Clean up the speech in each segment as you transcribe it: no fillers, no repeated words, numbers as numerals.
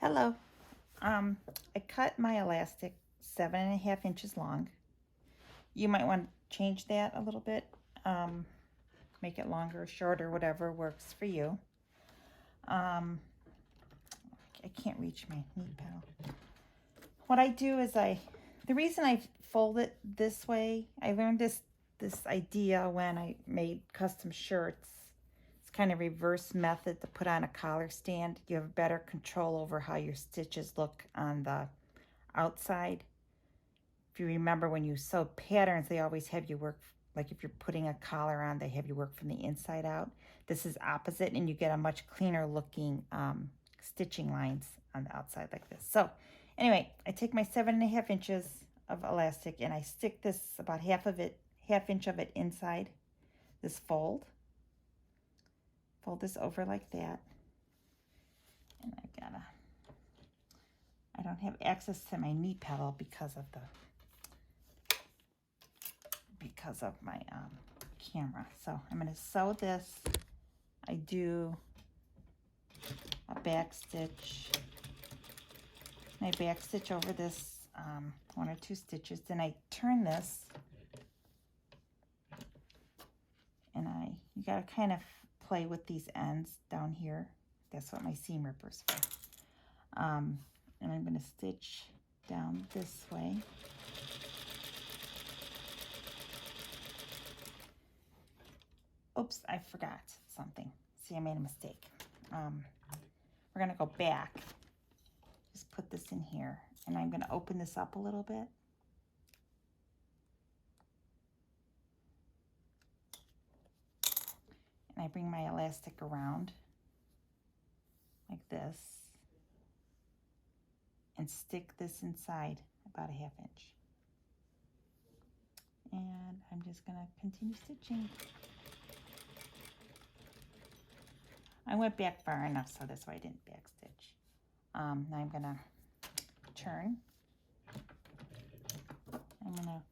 Hello. I cut my elastic 7.5 inches long. You might want to change that a little bit. Make it longer or shorter, whatever works for you. I can't reach my knee pedal. What I do is the reason I fold it this way, I learned this idea when I made custom shirts. It's kind of reverse method to put on a collar stand. You have better control over how your stitches look on the outside. If you remember when you sew patterns, they always have you work, like if you're putting a collar on, they have you work from the inside out. This is opposite, and you get a much cleaner looking stitching lines on the outside like this. So anyway, I take my 7.5 inches of elastic and I stick this about half inch of it inside this fold. Fold this over like that. And I don't have access to my knee pedal because of my camera. So I'm going to sew this. I do a back stitch. I back stitch over this 1 or 2 stitches. Then I turn this, and you got to kind of play with these ends down here. That's what my seam ripper's for. And I'm going to stitch down this way. Oops, I forgot something. See, I made a mistake. We're going to go back. Just put this in here, and I'm going to open this up a little bit. And I bring my elastic around like this and stick this inside about a 1/2 inch. And I'm just going to continue stitching. I went back far enough, so that's why I didn't back stitch. Now I'm going to turn. I'm going to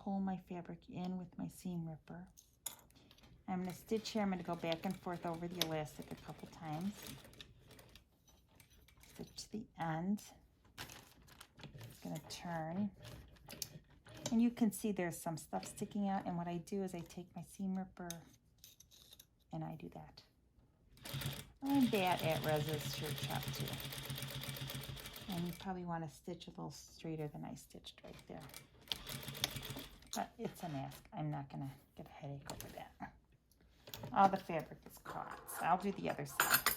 pull my fabric in with my seam ripper. I'm going to stitch here. I'm going to go back and forth over the elastic a couple times. Stitch the end. It's going to turn. And you can see there's some stuff sticking out. And what I do is I take my seam ripper and I do that. I'm bad at Reza's shirt shop too. And you probably want to stitch a little straighter than I stitched right there. But it's a mask. I'm not going to get a headache over that. All the fabric is caught, so I'll do the other side.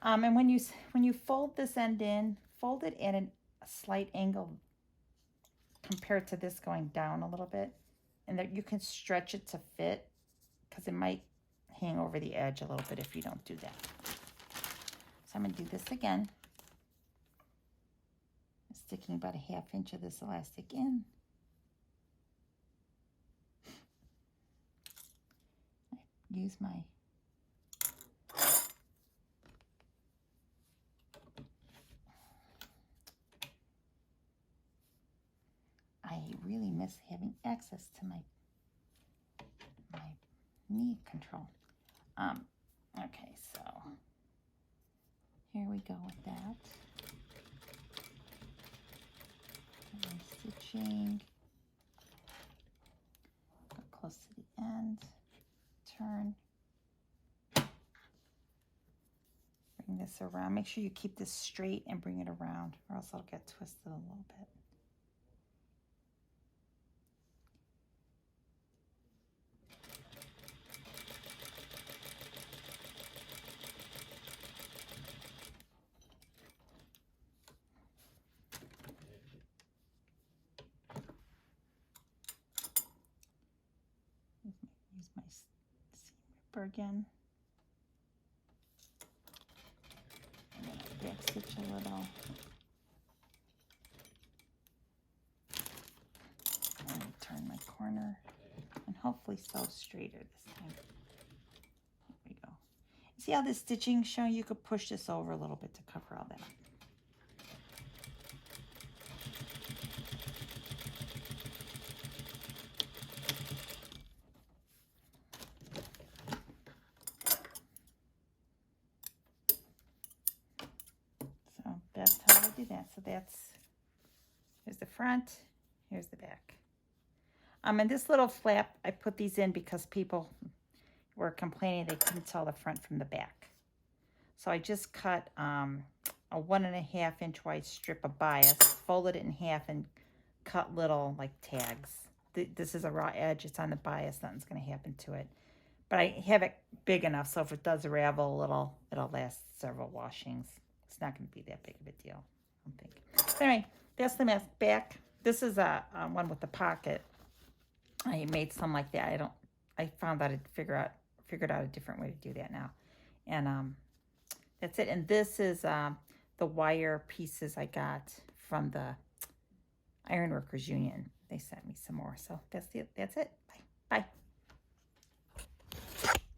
And when you fold this end in, fold it at a slight angle compared to this going down a little bit, and that you can stretch it to fit, because it might hang over the edge a little bit if you don't do that. So I'm going to do this again. Sticking about a 1/2 inch of this elastic in. I use my I really miss having access to my knee control. Okay, so here we go with that. I'm stitching. Go close to the end. Turn. Bring this around. Make sure you keep this straight and bring it around, or else it'll get twisted a little bit. Use my seam ripper again. I'm going to back stitch a little. And turn my corner and hopefully sew straighter this time. Here we go. See how this stitching show? You could push this over a little bit to cover all that. do that. So here's the front, here's the back. And this little flap, I put these in because people were complaining they couldn't tell the front from the back. So I just cut a 1.5 inch wide strip of bias, folded it in half, and cut little like tags. This is a raw edge. It's on the bias. Nothing's going to happen to it. But I have it big enough so if it does ravel a little, it'll last several washings. It's not going to be that big of a deal, I don't think. So anyway, that's the mask back. This is a one with the pocket. I made some like that. I found out figured out a different way to do that now. And that's it. And this is the wire pieces I got from the Ironworkers Union. They sent me some more. So that's it. Bye. Bye.